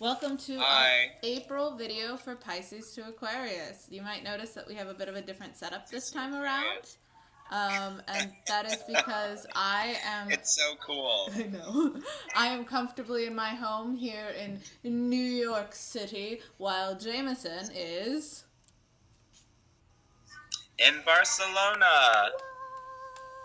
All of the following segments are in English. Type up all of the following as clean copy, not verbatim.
Welcome to our Hi. April video for Pisces to Aquarius. You might notice that we have a bit of a different setup this time around. And that is because I am, It's so cool. I know, I am comfortably in my home here in New York City, while Jameson is... In Barcelona.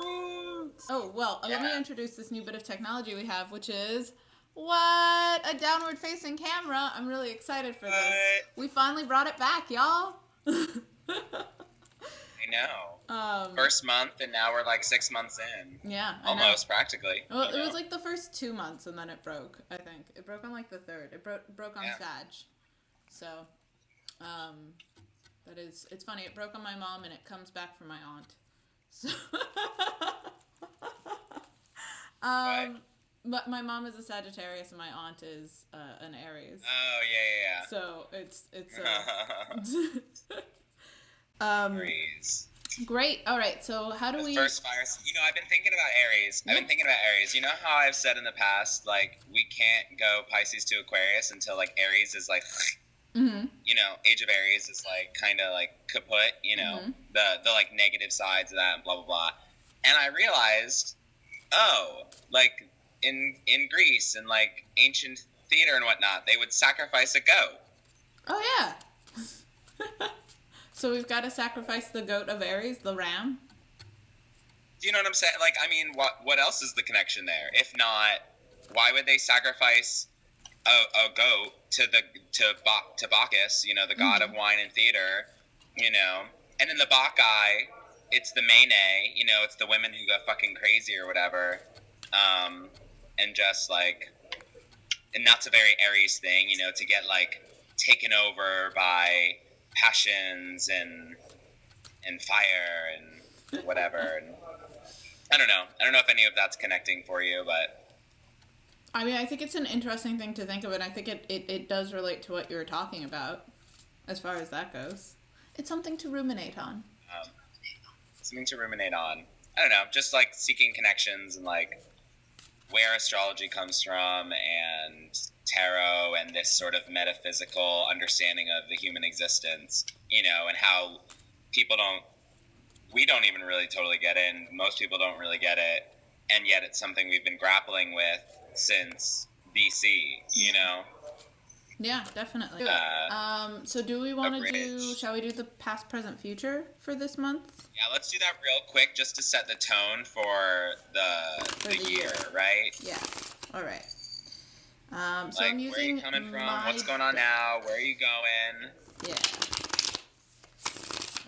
Oh, well, let me Yeah. introduce this new bit of technology we have, which is... What? A downward facing camera. I'm really excited for this. What? We finally brought it back, y'all. I know. First month, and now we're like 6 months in. Yeah, I know. Almost, practically. Well, it was like the first 2 months, and then it broke. I think it broke on like the third. It broke on Sag. So, it's funny. It broke on my mom, and it comes back from my aunt. So, but my mom is a Sagittarius, and my aunt is an Aries. Oh yeah. So it's Aries. Great. All right. So how do we? First fire. I've been thinking about Aries. Yeah. I've been thinking about Aries. You know how I've said in the past, like, we can't go Pisces to Aquarius until like Aries is like, Age of Aries is like kind of like kaput. The like negative sides of that and blah blah blah. And I realized, like in Greece and like ancient theater and whatnot, they would sacrifice a goat. Oh yeah. So we've got to sacrifice the goat of Aries, the ram. Do you know what I'm saying? Like, I mean, what else is the connection there? If not, why would they sacrifice a goat to Bacchus, the god of wine and theater, And in the Bacchae, it's the Mene, it's the women who go fucking crazy or whatever, and just like, and that's a very Aries thing, to get like taken over by passions and fire and whatever. And I don't know if any of that's connecting for you, but I mean, I think it's an interesting thing to think of, and I think it does relate to what you were talking about as far as that goes. It's something to ruminate on. Something to ruminate on. I don't know, just like seeking connections and like where astrology comes from and tarot and this sort of metaphysical understanding of the human existence, and how we don't even really totally get it, and most people don't really get it, and yet it's something we've been grappling with since BC, Yeah, definitely. So do we want to shall we do the past, present, future for this month? Yeah, let's do that real quick just to set the tone for the year, right? Yeah. All right. So like, I'm using where are you coming from? What's going on now? Where are you going? Yeah.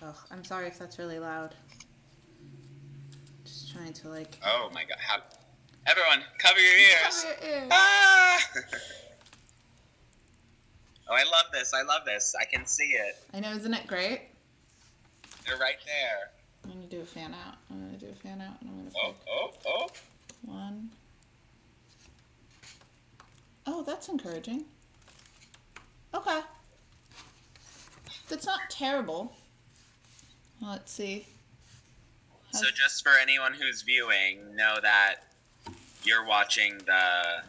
Oh, I'm sorry if that's really loud. Just trying to like... Oh my god. Everyone, cover your ears. Cover your ears. Ah! Oh, I love this. I can see it. I know, isn't it great? They're right there. I'm going to do a fan out. And I'm going to pick Oh. one. Oh, that's encouraging. Okay. That's not terrible. Let's see. So just for anyone who's viewing, know that you're watching the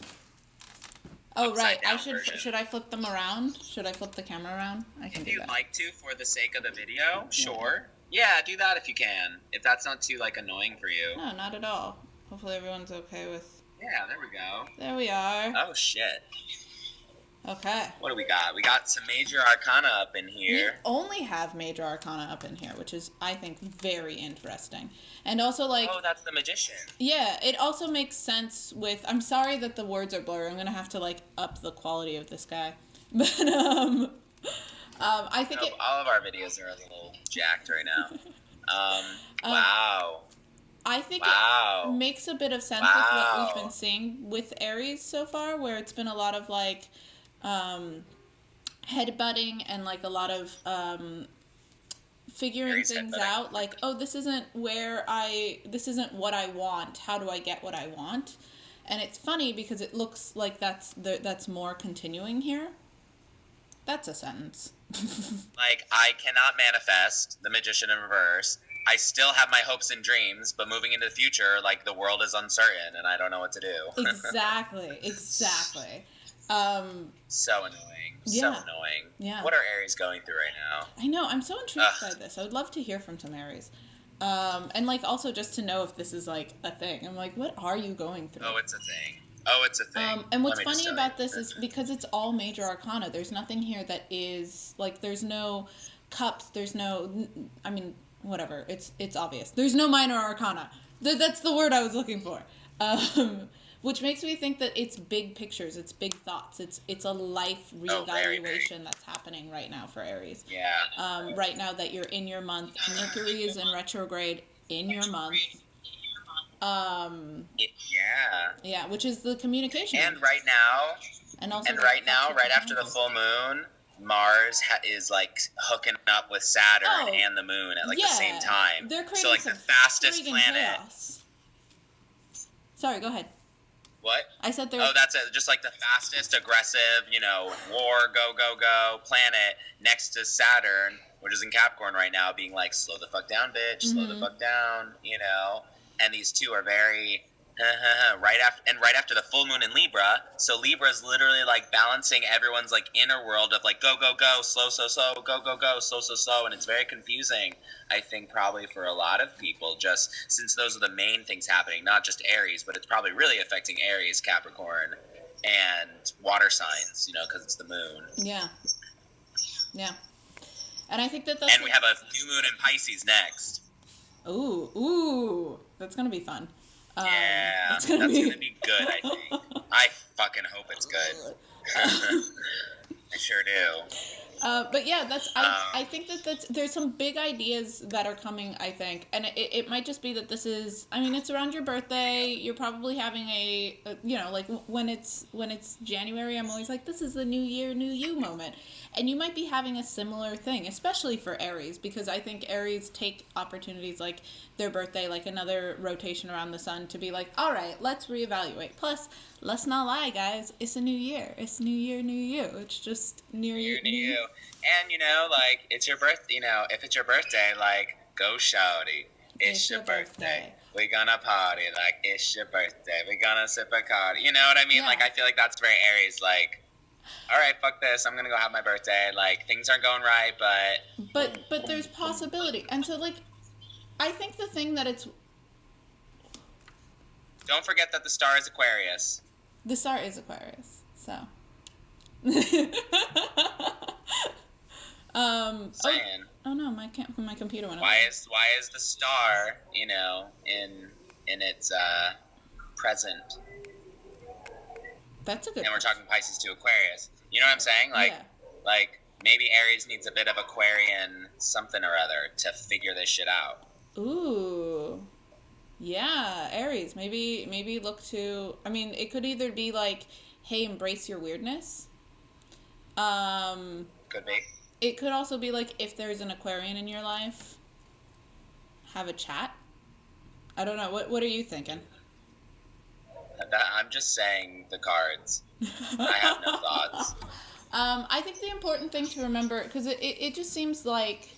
Oh, right. version. Should I flip them around? Should I flip the camera around? I can If do you'd that. like to, for the sake of the video, sure. Yeah, do that if you can. If that's not too like annoying for you. No, not at all. Hopefully everyone's okay with... Yeah, there we go. There we are. Oh shit. Okay. What do we got? We got some major arcana up in here. We only have major arcana up in here, which is, I think, very interesting. And also, like... Oh, that's the magician. Yeah, it also makes sense with... I'm sorry that the words are blurry. I'm going to have to, like, up the quality of this guy. But, I think all of our videos are a little jacked right now. Wow. I think it makes a bit of sense with what we've been seeing with Aries so far, where it's been a lot of, like... headbutting and like a lot of figuring Aries things headbutting. out, like, oh, this isn't what I want, how do I get what I want? And it's funny because it looks like that's more continuing here. That's a sentence. Like, I cannot manifest the magician in reverse. I still have my hopes and dreams, but moving into the future, like, the world is uncertain and I don't know what to do. Exactly. So annoying. So Yeah. annoying. Yeah. What are Aries going through right now? I know. I'm so intrigued by this. I would love to hear from some Aries. And like also just to know if this is like a thing. I'm like, what are you going through? Oh, it's a thing. Oh, it's a thing. And what's funny about this is because it's all major arcana, there's nothing here that is like, there's no cups, there's no, I mean, whatever. It's obvious. There's no minor arcana. That's the word I was looking for. Which makes me think that it's big pictures, it's big thoughts, it's a life reevaluation that's happening right now for Aries. Yeah. Right now that you're in your month, Mercury is in retrograde in your month. Yeah, which is the communication. And right now, right after the candles. full moon, Mars is like hooking up with Saturn and the moon at like the same time. They're creating so like the fastest planet. Chaos. Sorry, go ahead. What? I said there. Oh, that's it. Just like the fastest, aggressive, war, go planet next to Saturn, which is in Capricorn right now, being like, slow the fuck down, bitch, slow the fuck down, And these two are very right after the full moon in Libra. So Libra is literally like balancing everyone's like inner world of like go, slow, go, slow, and it's very confusing. I think probably for a lot of people, just since those are the main things happening, not just Aries, but it's probably really affecting Aries, Capricorn, and water signs, because it's the moon. Yeah. And I think that's. And we have a new moon in Pisces next. Ooh, that's gonna be fun. Yeah, that's gonna be good, I think. I fucking hope it's good. I sure do. But yeah, I think there's some big ideas that are coming, I think. And it might just be that this is, it's around your birthday. You're probably having like when it's January, I'm always like, this is the new year, new you moment. And you might be having a similar thing, especially for Aries, because I think Aries take opportunities like their birthday, like another rotation around the sun, to be like, all right, let's reevaluate. Plus, let's not lie, guys. It's a new year. It's new year, new you. It's just new year, new you. And, like, it's your birthday, if it's your birthday, like, go shawty. It's your birthday. We're gonna party like it's your birthday. We're gonna sip a card. You know what I mean? Yeah. Like, I feel like that's very Aries, like, all right, fuck this. I'm gonna go have my birthday. Like, things aren't going right, but there's possibility. And so, like, I think the thing that it's... Don't forget that the star is Aquarius. The star is Aquarius, so... Saying. Oh no, my computer went Why is the star, in its present? That's a good. And we're talking Pisces to Aquarius. You know what I'm saying? Like maybe Aries needs a bit of Aquarian something or other to figure this shit out. Ooh. Yeah, Aries. Maybe look to, it could either be like, hey, embrace your weirdness. Could be. It could also be like, if there's an Aquarian in your life, have a chat. I don't know. What are you thinking? I'm just saying the cards. I have no thoughts. I think the important thing to remember, because it just seems like,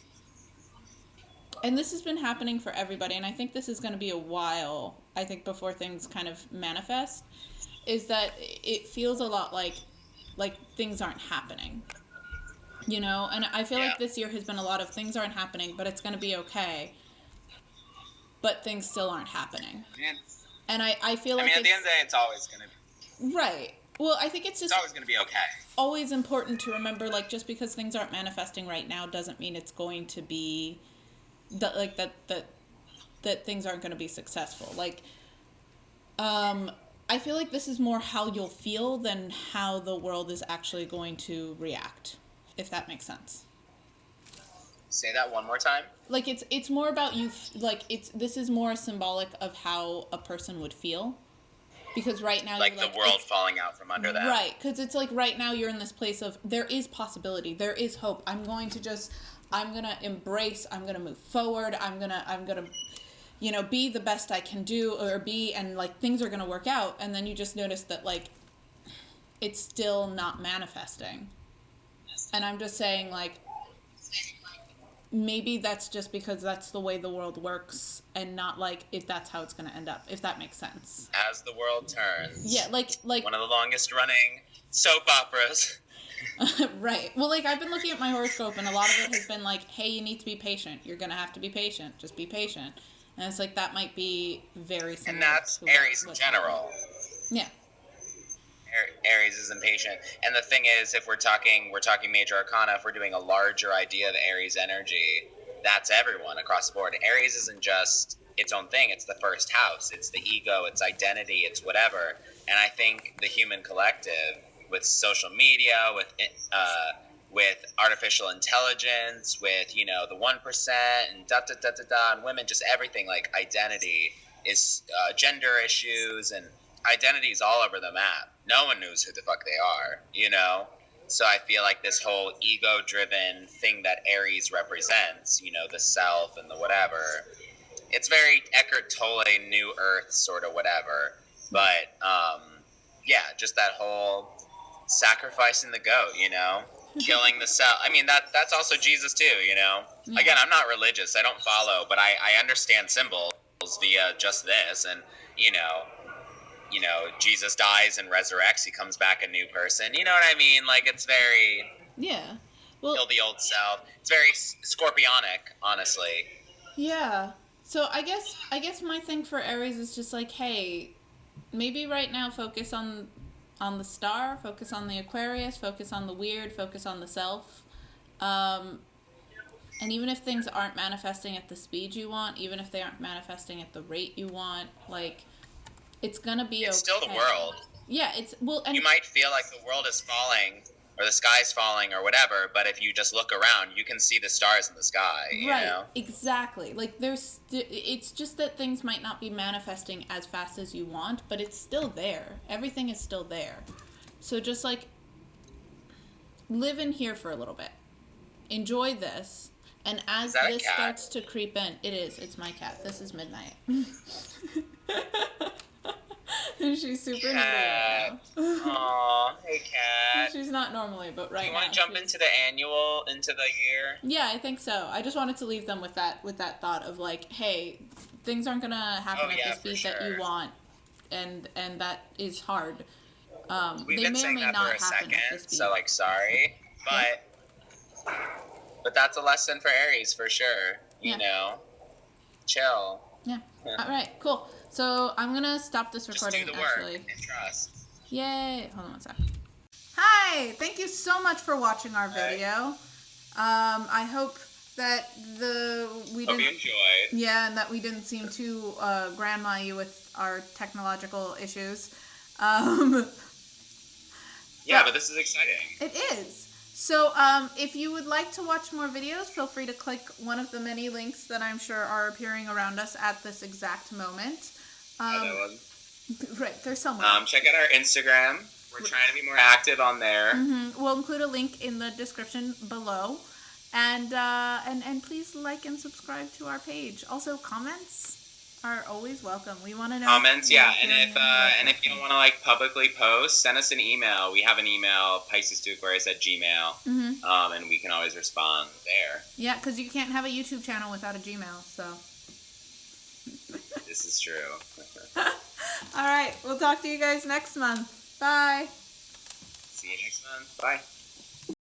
and this has been happening for everybody, and I think this is going to be a while, I think, before things kind of manifest, is that it feels a lot like things aren't happening. And I feel like this year has been a lot of things aren't happening, but it's going to be okay. But things still aren't happening. Man. And I feel like at the end of the day, it's always going to be. Right. Well, I think it's always going to be okay. Always important to remember, like, just because things aren't manifesting right now doesn't mean it's going to be that things aren't going to be successful. Like, I feel like this is more how you'll feel than how the world is actually going to react, if that makes sense. Say that one more time. Like, it's more about you, like, this is more symbolic of how a person would feel. Because right now like the world falling out from under them. Right, because it's like right now you're in this place of there is possibility, there is hope. I'm gonna embrace, I'm gonna move forward, I'm gonna be the best I can do or be, and like things are gonna work out. And then you just notice that like it's still not manifesting. And I'm just saying, like, maybe that's just because that's the way the world works, and not like if that's how it's going to end up, if that makes sense. As the world turns. Yeah, like one of the longest running soap operas. Right. Well, like, I've been looking at my horoscope, and a lot of it has been like, hey, you need to be patient. You're going to have to be patient. Just be patient. And it's like, that might be very similar. And that's to Aries in general. Yeah. Aries is impatient. And the thing is, if we're talking major arcana, if we're doing a larger idea of Aries energy, that's everyone across the board. Aries isn't just its own thing. It's the first house. It's the ego. It's identity. It's whatever. And I think the human collective, with social media, with artificial intelligence, with, you know, the 1% and and women, just everything, like identity is gender issues, and identity is all over the map. No one knows who the fuck they are, you know? So I feel like this whole ego-driven thing that Aries represents, you know, the self and the whatever, it's very Eckhart Tolle, New Earth sort of whatever. But, yeah, just that whole sacrificing the goat, you know? Killing the self. I mean, that's also Jesus too, you know? Yeah. Again, I'm not religious. I don't follow, but I understand symbols via just this. And, you know, Jesus dies and resurrects. He comes back a new person. You know what I mean? Like, it's very... Yeah. Well, kill the old self. It's very scorpionic, honestly. Yeah. So I guess my thing for Aries is just like, hey, maybe right now focus on the star, focus on the Aquarius, focus on the weird, focus on the self. And even if things aren't manifesting at the speed you want, even if they aren't manifesting at the rate you want, like, it's gonna be it's okay. Still the world. Yeah, it's... Well, and you might feel like the world is falling or the sky's falling or whatever, but if you just look around, you can see the stars in the sky, you know? Exactly. Like, it's just that things might not be manifesting as fast as you want, but it's still there. Everything is still there. So just, like, live in here for a little bit. Enjoy this. And as this starts to creep in, it's my cat. This is Midnight. She's super needy right now. Aw, hey cat. She's not normally, but right now. Do you want to jump into the year? Yeah, I think so. I just wanted to leave them with that thought of like, hey, things aren't gonna happen at the speed that you want, and that is hard. We've they been may saying or may that not for a happen second, at the speed. so like sorry, but that's a lesson for Aries for sure. You know, chill. Yeah. All right. Cool. So I'm gonna stop this recording. Just do the work and trust. Yay! Hold on one sec. Hi. Thank you so much for watching our video. I hope that we didn't. Hope you enjoyed. Yeah, and that we didn't seem too grandma you with our technological issues. Yeah, but this is exciting. It is. So, if you would like to watch more videos, feel free to click one of the many links that I'm sure are appearing around us at this exact moment. Right, there's somewhere. Check out our Instagram. We're trying to be more active on there. Mm-hmm. We'll include a link in the description below, and please like and subscribe to our page. Also, comments are always welcome. We want to know comments, yeah. And if you don't want to like publicly post, send us an email. We have an email, Pisces2Aquarius@gmail.com, and we can always respond there. Yeah, because you can't have a YouTube channel without a Gmail. So this is true. All right, we'll talk to you guys next month. Bye. See you next month. Bye.